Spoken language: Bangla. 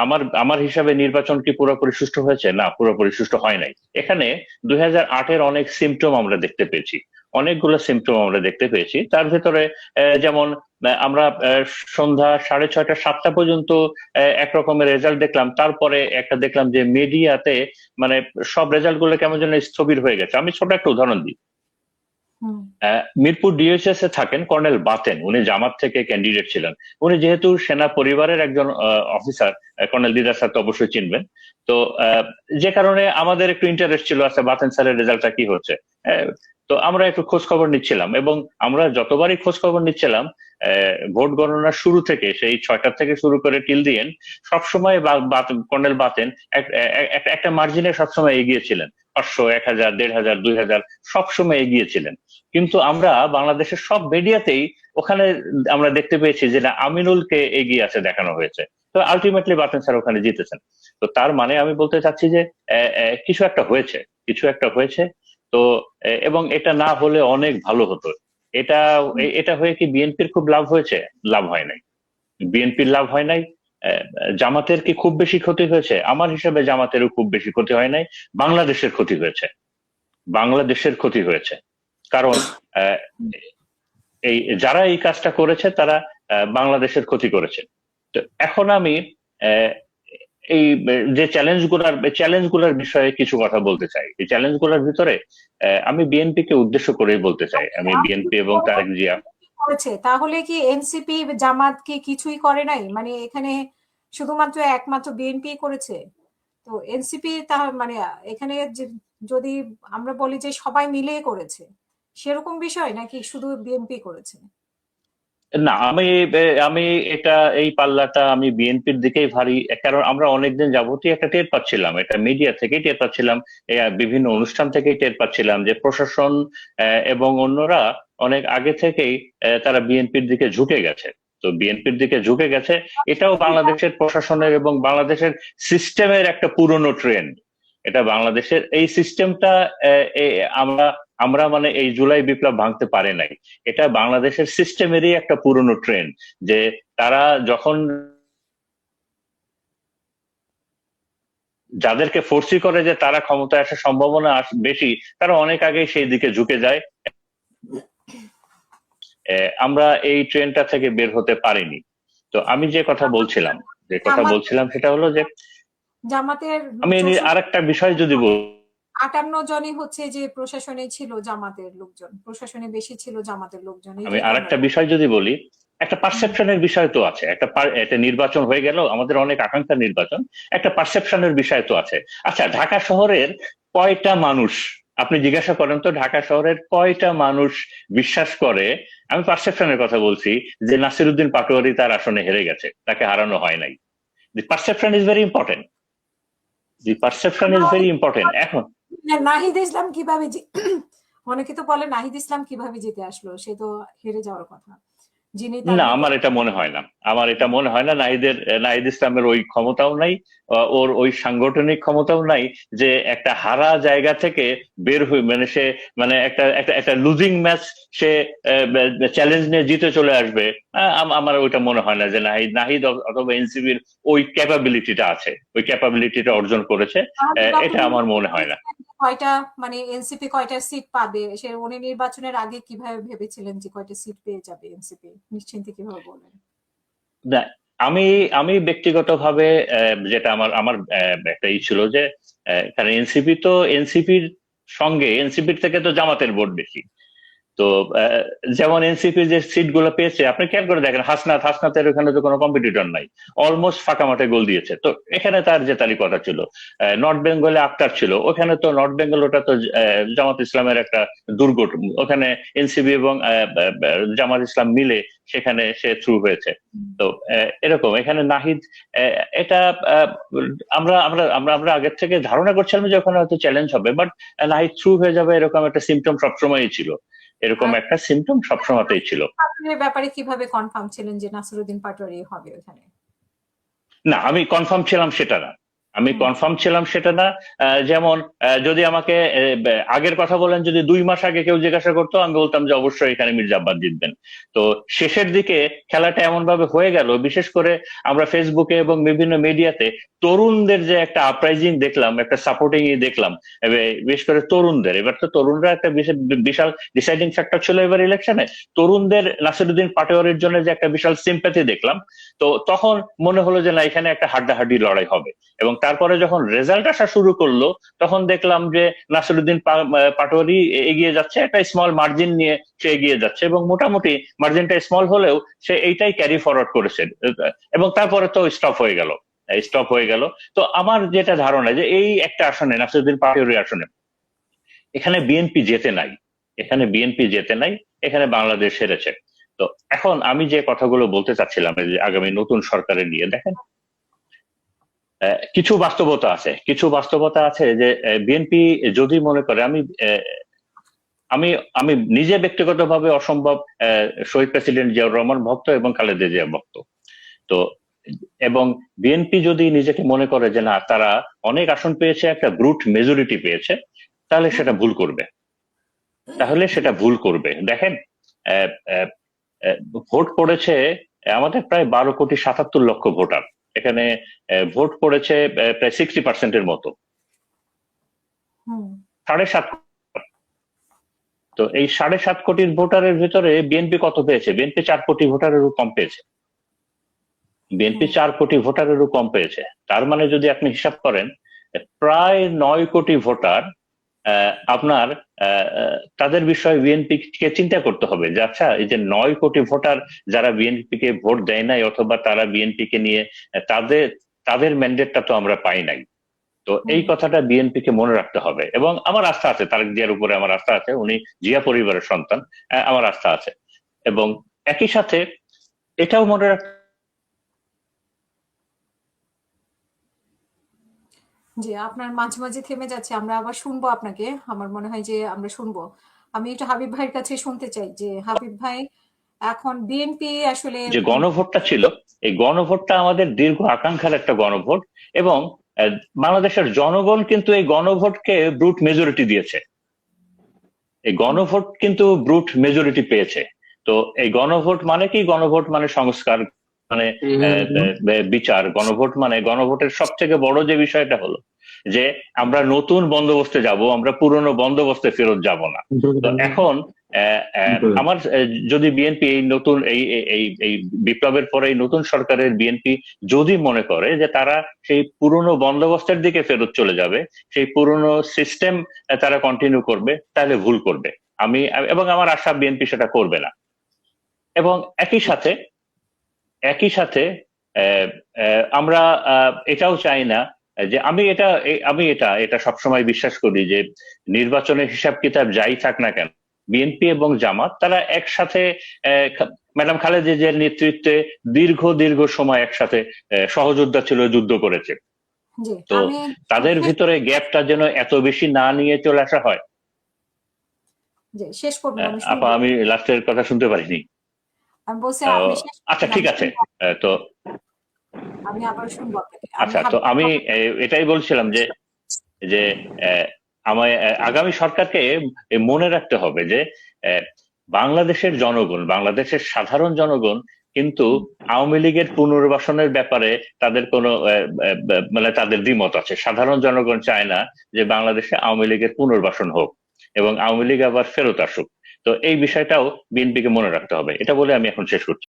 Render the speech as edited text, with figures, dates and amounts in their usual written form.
আমার আমার হিসাবে নির্বাচন কি পুরোপুরি সুষ্ঠু হয়েছে? না, পুরোপুরি সুষ্ঠু হয় নাই। এখানে 2008-এর অনেক সিমটম আমরা দেখতে পেয়েছি, অনেকগুলো সিমটম আমরা দেখতে পেয়েছি। তার ভেতরে যেমন আমরা সন্ধ্যা 6:30 7টা পর্যন্ত এক রকমের রেজাল্ট দেখলাম, তারপরে একটা দেখলাম যে মিডিয়াতে মানে সব রেজাল্ট গুলো কেমন যেন স্থবির হয়ে গেছে। আমি ছোট একটা উদাহরণ দিই। হুম। মিরপুর ডিএসএস এ থাকেন কর্নেল বাতেন, উনি জামাত থেকে ক্যান্ডিডেট ছিলেন। উনি যেহেতু সেনা পরিবারের একজন অফিসার, কর্নেল দিদার স্যার তো অবশ্যই চিনবেন। তো যে কারণে আমাদের একটু ইন্টারেস্ট ছিল, আচ্ছা বাতেন স্যারের রেজাল্টটা কি হচ্ছে। আহ, তো আমরা একটু খোঁজ খবর নিচ্ছিলাম, এবং আমরা যতবারই খোঁজ খবর নিচ্ছিলাম ভোট গণনার শুরু থেকে, সেই 6টা থেকে শুরু করে টিল দি এন্ড, সবসময় কর্নেল বাতেন একটা মার্জিনে সবসময় এগিয়ে ছিলেন। 500, 1000, 1500, 2000 সবসময় এগিয়ে ছিলেন। কিন্তু আমরা বাংলাদেশের সব মিডিয়াতেই ওখানে আমরা দেখতে পেয়েছি যে না, আমিনুলকে এগিয়ে আছে দেখানো হয়েছে। তো আলটিমেটলি বাতেন স্যার ওখানে জিতেছেন। তো তার মানে আমি বলতে চাচ্ছি যে কিছু একটা হয়েছে, কিছু একটা হয়েছে। তো এবং এটা না হলে অনেক ভালো হতো। এটা এটা হয়ে কি বিএনপির খুব লাভ হয়েছে? লাভ হয় নাই। বিএনপির লাভ হয় নাই। আহ, জামাতের কি খুব বেশি ক্ষতি হয়েছে? আমার হিসাবে জামাতেরও খুব বেশি ক্ষতি হয় নাই। বাংলাদেশের ক্ষতি হয়েছে, বাংলাদেশের ক্ষতি হয়েছে। কারণ আহ, এই যারা এই কাজটা করেছে তারা বাংলাদেশের ক্ষতি করেছে। তো এখন আমি আহ, এই যে চ্যালেঞ্জগুলোর বিষয়ে কিছু কথা বলতে চাই। এই চ্যালেঞ্জগুলোর ভিতরে আমি বিএনপি কে উদ্দেশ্য করেই বলতে চাই। আমি বিএনপি এবং তারেক জিয়া। করেছে তাহলে কি এনসিপি জামাত কি কিছুই করে নাই? মানে এখানে শুধুমাত্র একমাত্র বিএনপি করেছে? তো এনসিপি তা মানে এখানে যদি আমরা বলি যে সবাই মিলে করেছে, সেরকম বিষয় নাকি শুধু বিএনপি করেছে? না, আমি এটা এই পাল্লাটা আমি বিএনপির দিকেই ভারী। কারণ আমরা অনেকদিন যাবতীয় একটা টের পাচ্ছিলাম, এটা মিডিয়া থেকেই টের পাচ্ছিলাম, বিভিন্ন অনুষ্ঠান থেকেই টের পাচ্ছিলাম যে প্রশাসন এবং অন্যরা অনেক আগে থেকেই তারা বিএনপির দিকে ঝুঁকে গেছে। তো বিএনপির দিকে ঝুঁকে গেছে, এটাও বাংলাদেশের প্রশাসনের এবং বাংলাদেশের সিস্টেমের একটা পুরনো ট্রেন্ড। এটা বাংলাদেশের এই সিস্টেমটা আমরা আমরা মানে এই জুলাই বিপ্লব ভাঙতে পারে নাই। এটা বাংলাদেশের সিস্টেমেরই একটা পুরনো ট্রেন্ড, যে তারা যখন যাদেরকে ফোর্সি করে যে তারা ক্ষমতায় আসার সম্ভাবনা বেশি, তারা অনেক আগেই সেই দিকে ঝুঁকে যায়। আমরা এই ট্রেন্ডটা থেকে বের হতে পারিনি। তো আমি যে কথা বলছিলাম সেটা হলো যে জামাতের আমি আর 64 একটা বিষয় যদি বল। 58 জনই হচ্ছে যে প্রশাসনে ছিল জামাতের লোকজন, প্রশাসনে বেশি ছিল জামাতের লোকজন, আমি এটাই তো আর আমরা একটা বিষয় যদি বলি, একটা হুম। পারসেপশনের বিষয় তো আছে। একটা নির্বাচন হয়ে গেল, আমাদের অনেক আকাঙ্ক্ষার নির্বাচন, একটা পারসেপশনের বিষয় তো আছে। আচ্ছা, ঢাকা শহরের কয়টা মানুষ, আপনি জিজ্ঞাসা করেন তো, ঢাকা শহরের কয়টা মানুষ বিশ্বাস করে, আমি পারসেপশনের কথা বলছি, যে নাসিরউদ্দিন পাটোয়ারি তার আসনে হেরে গেছে, তাকে হারানো হয় নাই? The perception is very important. The perception is very important এখন। নাহিদ ইসলাম কিভাবে অনেকে তো বলে নাহিদ ইসলাম কিভাবে জিতে আসলো, সে তো হেরে যাওয়ার কথা, যিনি তার না, আমার বিপক্ষে। এটা মনে হয় না। আমার এটা মনে হয় না। নাহিদ ইসলামের ওই ক্ষমতাও নাই, ওর ওই সাংগঠনিক ক্ষমতাও নাই, যে একটা হারা জায়গা থেকে বের হয়ে, মানে সে, মানে একটা একটা একটা লুজিং ম্যাচ সে চ্যালেঞ্জ নিয়ে জিতে চলে আসবে। আমার ওইটা মনে হয় না যে নাহিদ নাহিদ অথবা এনসিবির ওই ক্যাপাবিলিটিটা আছে, ওই ক্যাপাবিলিটিটা অর্জন করেছে। তাহলে এটা তখন আমার মনে হয় না। কয়টা মানে এনসিপি কয়টা সিট পাবে, সে উনি নির্বাচনের আগে কিভাবে ভেবেছিলেন যে কয়টা সিট পেয়ে যাবে এনসিপি, নিশ্চিন্তে কিভাবে বলেন? না, আমি আমি ব্যক্তিগতভাবে যেটা আমার আমার একটা ছিল যে কারণ এনসিপির সঙ্গে, এনসিপির থেকে তো জামাতের ভোট বেশি। তো আহ, যেমন এনসিপি যে সিট গুলো পেয়েছে, আপনি খেয়াল করে দেখেন, হাসনাতের ওখানে তো কোনো কম্পিটিটর নাই, অলমোস্ট ফাঁকা মাঠে গোল দিয়েছে। তো এখানে তার জেতারই কথা ছিল। নর্থ বেঙ্গলে আক্তার ছিল, ওখানে তো নর্থ বেঙ্গল, ওটা তো জামাত ইসলামের একটা দুর্গ। ওখানে এনসিপি এবং জামাত ইসলাম মিলে সেখানে সে থ্রু হয়েছে। তো এরকম এখানে নাহিদ, এটা আহ, আমরা আমরা আমরা আমরা আগের থেকে ধারণা করছিলাম যে ওখানে হয়তো চ্যালেঞ্জ হবে, বাট নাহিদ থ্রু হয়ে যাবে এরকম একটা সিমটম সবসময়ই ছিল। এরকম আর একটা সিমটম সবসময়তেই ছিল। পাটোয়ারির ব্যাপারে কিভাবে কনফার্ম ছিলেন যে নাসিরুদ্দিন পাটোয়ারি হবে ওখানে? না, আমি কনফার্ম ছিলাম সেটা না। আমি কনফার্ম ছিলাম সেটা না। যেমন যদি আমাকে আগের কথা বলেন, যদি 2 মাস আগে কেউ জিজ্ঞাসা করতো, আমি বলতাম যে অবশ্যই এখানে মির্জা আব্বাস জিতবেন। তো শেষের দিকে খেলাটা এমন ভাবে হয়ে গেল, বিশেষ করে আমরা ফেসবুকে এবং বিভিন্ন মিডিয়াতে তরুণদের যে একটা আপরাইজিং দেখলাম, একটা সাপোর্টিং দেখলাম, বিশেষ করে তরুণদের। এবার তো তরুণরা একটা বিশাল ডিসাইডিং ফ্যাক্টর ছিল এবার ইলেকশনে। তরুণদের নাসিরুদ্দিন পাটোয়ারির জন্য যে একটা বিশাল সিম্প্যাথি দেখলাম, তো তখন মনে হলো যে না, এখানে একটা হাড্ডাহাড্ডি লড়াই হবে। এবং তারপরে যখন রেজাল্ট আসা শুরু করলো, তখন দেখলাম যে নাসিরুদ্দিন পাটোয়ারি এগিয়ে যাচ্ছে, একটা স্মল মার্জিন নিয়ে সে এগিয়ে যাচ্ছে, এবং মোটামুটি মার্জিনটা স্মল হলেও সে এইটাই ক্যারি ফরওয়ার্ড করেছে। এবং তারপরে তো স্টপ হয়ে গেল। তো আমার যেটা ধারণা যে এই একটা আসনে, নাসিরুদ্দিন পাটোয়ারি আসনে, এখানে বিএনপি জেতে নাই, এখানে বাংলাদেশ হেরেছে। তো এখন আমি যে কথাগুলো বলতে চাচ্ছিলাম যে আগামী নতুন সরকারের নিয়ে, দেখেন কিছু বাস্তবতা আছে যে বিএনপি যদি মনে করে, আমি আমি নিজে ব্যক্তিগতভাবে অসম্ভব শহীদ প্রেসিডেন্ট জিয়াউর রহমান ভক্ত এবং খালেদা জিয়া ভক্ত। তো এবং বিএনপি যদি নিজেকে মনে করে যে না, তারা অনেক আসন পেয়েছে, একটা ব্রুট মেজরিটি পেয়েছে, তাহলে সেটা ভুল করবে। দেখেন, ভোট পড়েছে আমাদের প্রায় 12,77,00,000 ভোটার। এখানে ভোট পড়েছে প্রায় 60% মতো, 7.5। তো এই 7.5 কোটির ভোটারের ভিতরে বিএনপি কত পেয়েছে? বিএনপি 4 কোটি ভোটারেরও কম পেয়েছে। তার মানে যদি আপনি হিসাব করেন, প্রায় 9 কোটি ভোটার আপনার তাদের বিষয়ে বিএনপি কে চিন্তা করতে হবে যে আচ্ছা, এই যে 9 কোটি ভোটার যারা বিএনপি কে ভোট দেয় নাই, অথবা তারা বিএনপি কে নিয়ে তাদের ম্যান্ডেটটা তো আমরা পাই নাই। তো এই কথাটা বিএনপি কে মনে রাখতে হবে। এবং আমার আস্থা আছে, তারেক জিয়ার উপরে আমার আস্থা আছে, উনি জিয়া পরিবারের সন্তান, আমার আস্থা আছে। এবং একই সাথে এটাও মনে রাখতে, জি, আপনার মাঝে মাঝে থেমে যাচ্ছে, আমরা আবার শুনবো আপনাকে। আমার মনে হয় যে আমরা শুনবো। আমি একটু হাবিব ভাইয়ের কাছে শুনতে চাই যে হাবিব ভাই, এখন বিএনপি আসলে যে গণভোটটা ছিল, এই গণভোটটা আমাদের দীর্ঘ আকাঙ্ক্ষার একটা গণভোট। এবং বাংলাদেশের জনগণ কিন্তু এই গণভোটকে ব্রুট মেজরিটি দিয়েছে, পেয়েছে। তো এই গণভোট মানে কি? গণভোট মানে সংস্কার, মানে বিচার। গণভোটের সব থেকে বড় যে বিষয়টা হলো যে আমরা নতুন বন্দোবস্তে যাব, আমরা পুরনো বন্দোবস্তে ফেরত যাব না। তো এখন আমার যদি বিএনপি এই নতুন এই বিপ্লবের পরে এই নতুন সরকারের বিএনপি যদি মনে করে যে তারা সেই পুরনো বন্দোবস্তের দিকে ফেরত চলে যাবে, সেই পুরনো সিস্টেম তারা কন্টিনিউ করবে, তাহলে ভুল করবে। এবং আমার আশা বিএনপি সেটা করবে না। এবং একই সাথে আমরা এটাও চাই না যে, আমি এটা সবসময় বিশ্বাস করি যে নির্বাচনের হিসাব কিতাব যাই থাক না কেন, বিএনপি এবং জামাত তারা একসাথে ম্যাডাম খালেদা জিয়ার নেতৃত্বে দীর্ঘ সময় একসাথে সহযোদ্ধা ছিল, যুদ্ধ করেছে। তো তাদের ভিতরে গ্যাপটা যেন এত বেশি না নিয়ে চলে আসা হয়। শেষ করব। আপা, আমি লাস্টের কথা শুনতে পারিনি। আচ্ছা, ঠিক আছে। তো আমি আবার শুনবো আপনাকে। আচ্ছা, তো আমি এটাই বলছিলাম যে যে আমায় আগামী সরকারকে মনে রাখতে হবে যে বাংলাদেশের সাধারণ জনগণ কিন্তু আওয়ামী লীগের পুনর্বাসনের ব্যাপারে তাদের কোনো মানে তাদের দ্বিমত আছে। সাধারণ জনগণ চায় না যে বাংলাদেশে আওয়ামী লীগের পুনর্বাসন হোক এবং আওয়ামী লীগ আবার ফেরত আসুক। তো এই বিষয়টাও বিএনপিকে মনে রাখতে হবে। এটা বলে আমি এখন শেষ করছি।